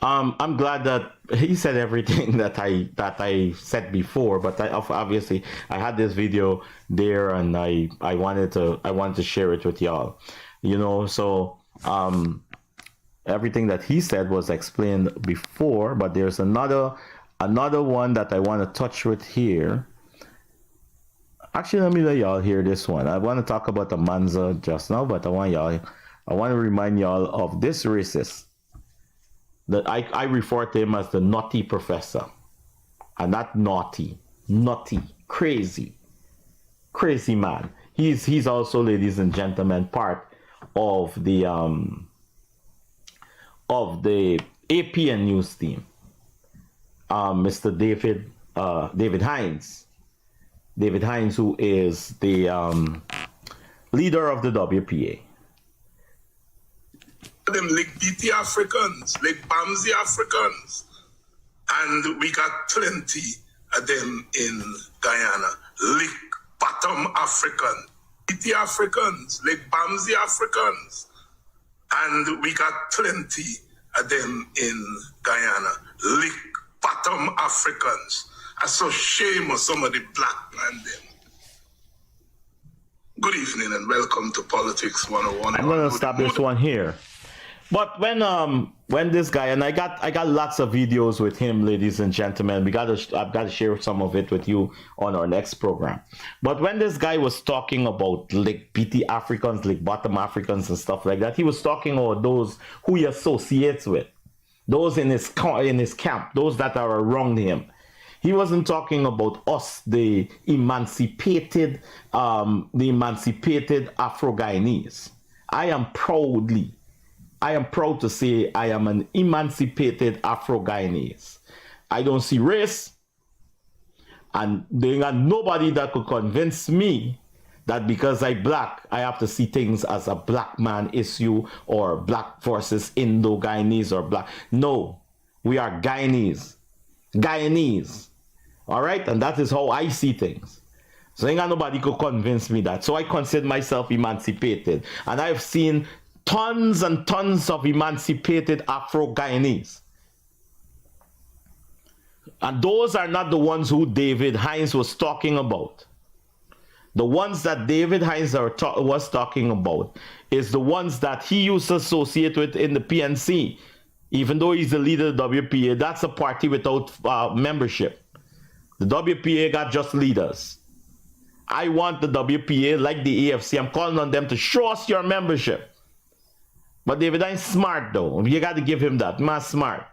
I'm glad that he said everything that I said before, but obviously I had this video there and I wanted to share it with y'all. You know, so everything that he said was explained before, but there's another one that I want to touch with here. Actually, let me let y'all hear this one. I want to talk about the Manza just now, but I want to remind y'all of this racist that I refer to him as the naughty professor. And not naughty, crazy man. He's also, ladies and gentlemen, part of the APN news team. Mr. David Hines. David Hines, who is the leader of the WPA. Them like BT Africans, like Bamsi Africans, and we got plenty of them in Guyana. Lick bottom African, BT Africans, like Bamsi Africans, and we got plenty of them in Guyana. Lick bottom Africans. I saw shame of some of the black man them. Good evening and welcome to Politics 101. I'm gonna stop this one here. But when this guy, and I got lots of videos with him, ladies and gentlemen. I've got to share some of it with you on our next program. But when this guy was talking about like BT Africans, like bottom Africans and stuff like that, he was talking about those who he associates with, those in his camp, those that are around him. He wasn't talking about us, the emancipated Afro-Guyanese. I am proud to say I am an emancipated Afro-Guyanese. I don't see race, and there ain't nobody that could convince me that because I'm black, I have to see things as a black man issue or black versus Indo-Guyanese or black. No, we are Guyanese. All right, and that is how I see things. So ain't got nobody could convince me that. So I consider myself emancipated, and I've seen tons and tons of emancipated Afro-Guyanese. And those are not the ones who David Hines was talking about. The ones that David Hines was talking about is the ones that he used to associate with in the PNC. Even though he's the leader of the WPA, that's a party without membership. The WPA got just leaders. I want the WPA, like the AFC, I'm calling on them to show us your membership. But David Hines smart though. You got to give him that. Man smart.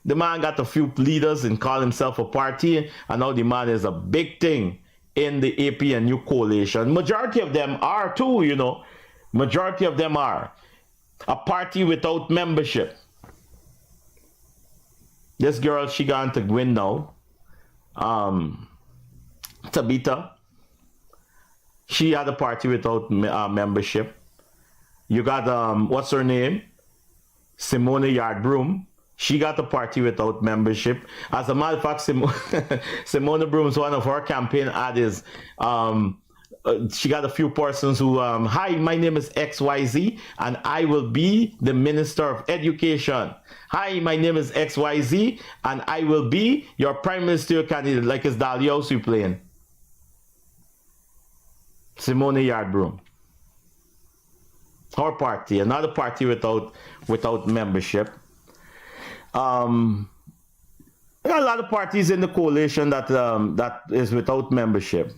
The man got a few leaders and called himself a party, and now the man is a big thing in the APNU coalition. Majority of them are too, you know. Majority of them are. A party without membership. This girl, she going to win now. Tabitha. She had a party without membership. You got, what's her name? Simone Yardbroom. She got a party without membership. As a matter of fact, Simone Broom's one of her campaign ads is, she got a few persons who, hi, my name is XYZ, and I will be the Minister of Education. Hi, my name is XYZ, and I will be your Prime Minister candidate, like it's Dahlia House we playing. Simone Yardbroom. Her party, another party without membership. There are a lot of parties in the coalition that is without membership.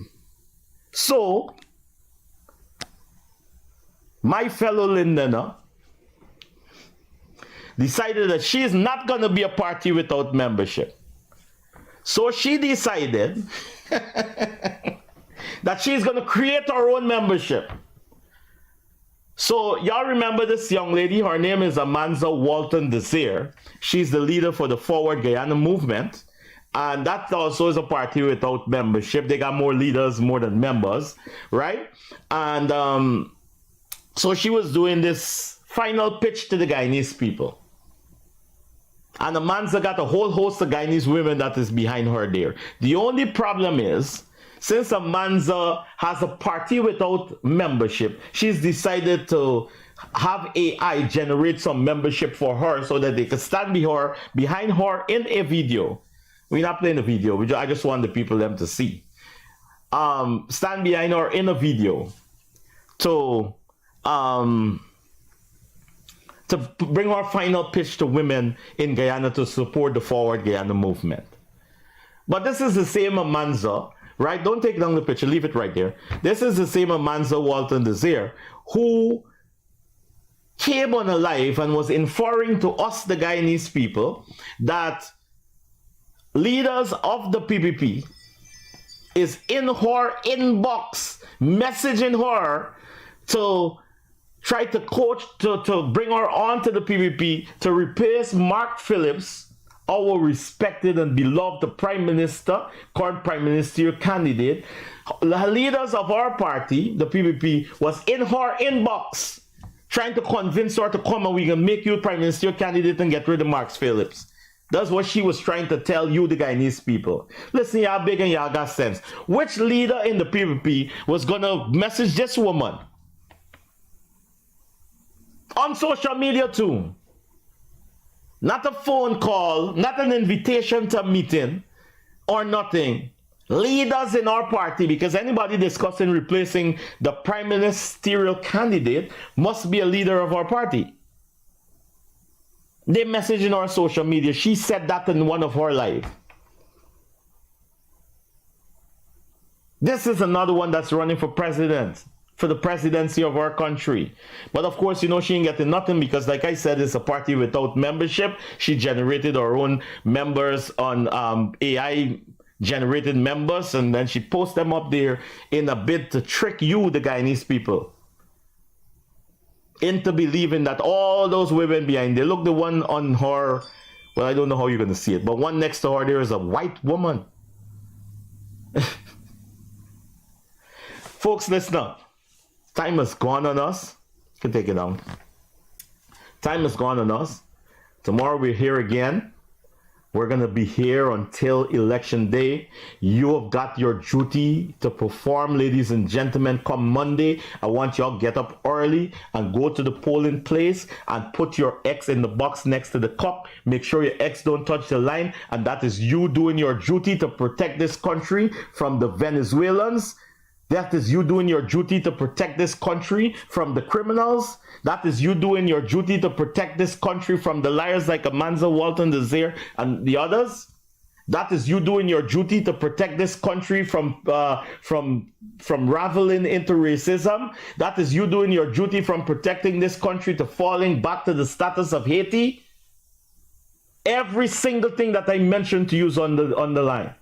So, my fellow Lindena decided that she is not going to be a party without membership. So she decided that she's going to create her own membership. So y'all remember this young lady? Her name is Amanza Walton Desir. She's the leader for the Forward Guyana movement. And that also is a party without membership. They got more leaders, more than members, right? And so she was doing this final pitch to the Guyanese people. And Amanza got a whole host of Guyanese women that is behind her there. The only problem is, since Amanza has a party without membership, she's decided to have AI generate some membership for her so that they can stand behind her in a video. We're not playing a video. I just want the people them to see. Stand behind her in a video to to bring our final pitch to women in Guyana to support the Forward Guyana movement. But this is the same Amanza, right? Don't take down the picture, leave it right there. This is the same Amanza Walton Desir who came on a live and was inferring to us, the Guyanese people, that leaders of the PPP is in her inbox, messaging her to try to coach, to bring her on to the PPP to replace Mark Phillips, our respected and beloved Prime Minister, current Prime Ministerial candidate. The leaders of our party, the PPP, was in her inbox trying to convince her to come and we can make you Prime Ministerial candidate and get rid of Mark Phillips. That's what she was trying to tell you, the Guyanese people. Listen, y'all big and y'all got sense. Which leader in the PPP was going to message this woman? On social media too. Not a phone call, not an invitation to a meeting or nothing. Leaders in our party, because anybody discussing replacing the prime ministerial candidate must be a leader of our party. They message in our social media. She said that in one of her live. This is another one that's running for president, for the presidency of our country. But of course, you know, she ain't getting nothing because, like I said, it's a party without membership. She generated her own members on AI generated members, and then she posts them up there in a bid to trick you, the Guyanese people, into believing that all those women behind there, look, the one on her, well, I don't know how you're going to see it, but one next to her, there is a white woman. Folks, listen up. Time has gone on us. You can take it down. Time has gone on us. Tomorrow we're here again. We're going to be here until election day. You have got your duty to perform, ladies and gentlemen. Come Monday, I want y'all get up early and go to the polling place and put your X in the box next to the cup. Make sure your X don't touch the line. And that is you doing your duty to protect this country from the Venezuelans. That is you doing your duty to protect this country from the criminals. That is you doing your duty to protect this country from the liars like Amanza Walton Desir and the others. That is you doing your duty to protect this country from raveling into racism. That is you doing your duty from protecting this country to falling back to the status of Haiti. Every single thing that I mentioned to you is on the line.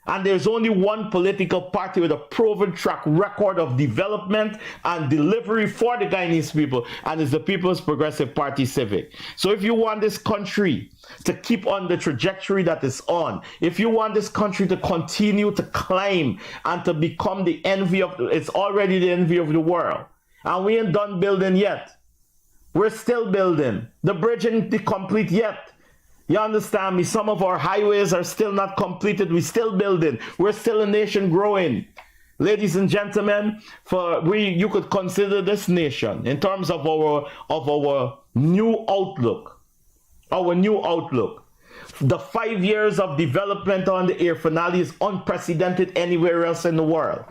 And there's only one political party with a proven track record of development and delivery for the Guyanese people, and it's the People's Progressive Party Civic. So if you want this country to keep on the trajectory that it's on, if you want this country to continue to climb and to become the envy of, it's already the envy of the world. And we ain't done building yet. We're still building. The bridge ain't complete yet. You understand me? Some of our highways are still not completed. We're still building. We're still a nation growing. Ladies and gentlemen, you could consider this nation in terms of our new outlook. Our new outlook. The 5 years of development on the Air Finale is unprecedented anywhere else in the world.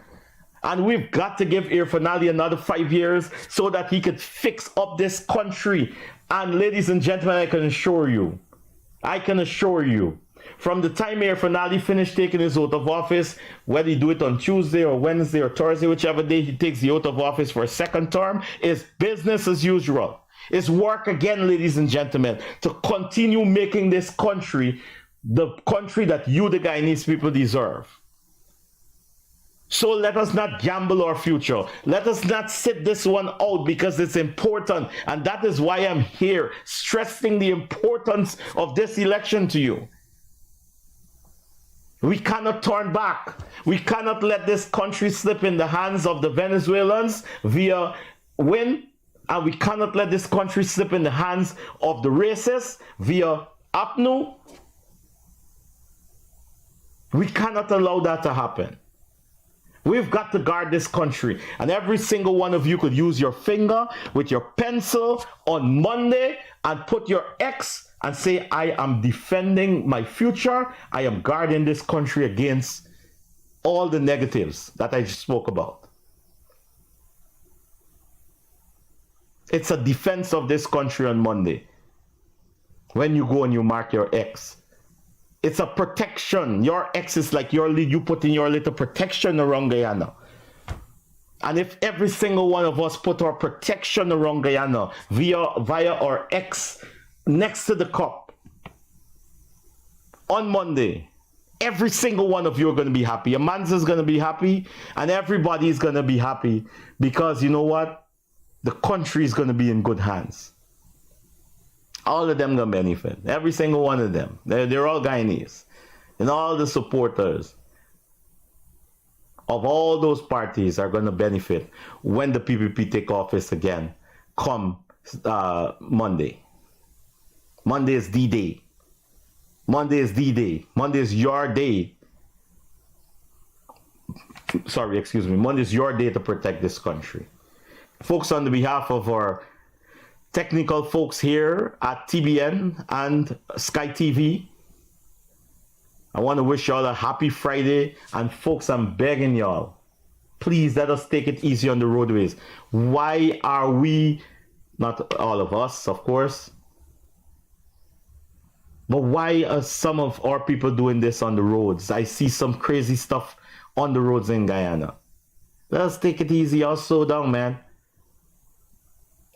And we've got to give Air Finale another 5 years so that he could fix up this country. And ladies and gentlemen, I can assure you, from the time Air Finale finished taking his oath of office, whether he do it on Tuesday or Wednesday or Thursday, whichever day he takes the oath of office for a second term, is business as usual. It's work again, ladies and gentlemen, to continue making this country the country that you, the Guyanese people, deserve. So let us not gamble our future. Let us not sit this one out because it's important. And that is why I'm here, stressing the importance of this election to you. We cannot turn back. We cannot let this country slip in the hands of the Venezuelans via win. And we cannot let this country slip in the hands of the racists via APNU. We cannot allow that to happen. We've got to guard this country. And every single one of you could use your finger with your pencil on Monday and put your X and say, I am defending my future. I am guarding this country against all the negatives that I just spoke about. It's a defense of this country on Monday. When you go and you mark your X, it's a protection. Your X is like you put in your little protection around Guyana. And if every single one of us put our protection around Guyana via our X next to the cup on Monday, every single one of you are going to be happy. Amanza's going to be happy, and everybody is going to be happy, because you know what? The country is going to be in good hands. All of them going to benefit. Every single one of them. They're all Guyanese. And all the supporters of all those parties are going to benefit when the PPP take office again come Monday. Monday is D-Day. Monday is D-Day. Monday is your day. Sorry, excuse me. Monday is your day to protect this country. Folks, on the behalf of our technical folks here at TBN and Sky TV, I want to wish y'all a happy Friday. And folks, I'm begging y'all, please let us take it easy on the roadways. Why are we, not all of us, of course, but why are some of our people doing this on the roads? I see some crazy stuff on the roads in Guyana. Let us take it easy. Y'all slow down, man.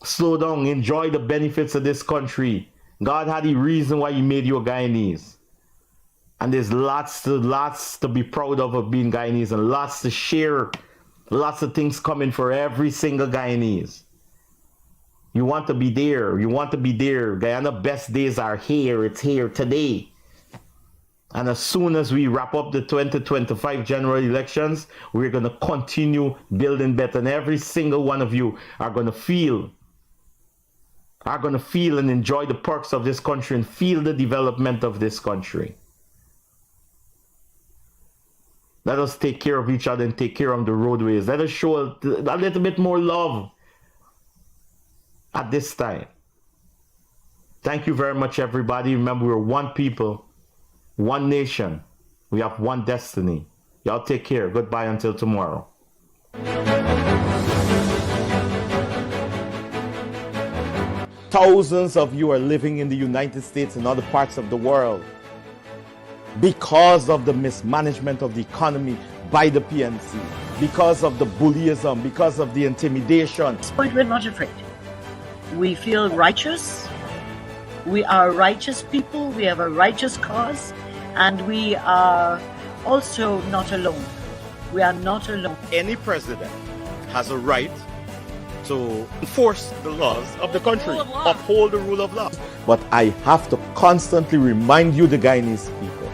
Slow down. Enjoy the benefits of this country. God had a reason why he made you a Guyanese. And there's lots to be proud of being Guyanese, and lots to share. Lots of things coming for every single Guyanese. You want to be there. You want to be there. Guyana best days are here. It's here today. And as soon as we wrap up the 2025 general elections, we're going to continue building better. And every single one of you are going to feel and enjoy the perks of this country and feel the development of this country. Let us take care of each other and take care of the roadways. Let us show a little bit more love at this time. Thank you very much, everybody. Remember, we're one people, one nation. We have one destiny. Y'all take care. Goodbye until tomorrow. Thousands of you are living in the United States and other parts of the world because of the mismanagement of the economy by the PNC, because of the bullyism, because of the intimidation. At this point, we're not afraid. We feel righteous. We are righteous people. We have a righteous cause. And we are also not alone. We are not alone. Any president has a right to enforce the laws of the country, uphold the rule of law. But I have to constantly remind you, the Guyanese people,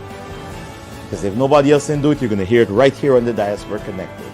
because if nobody else can do it, you're going to hear it right here on the Diaspora Connected.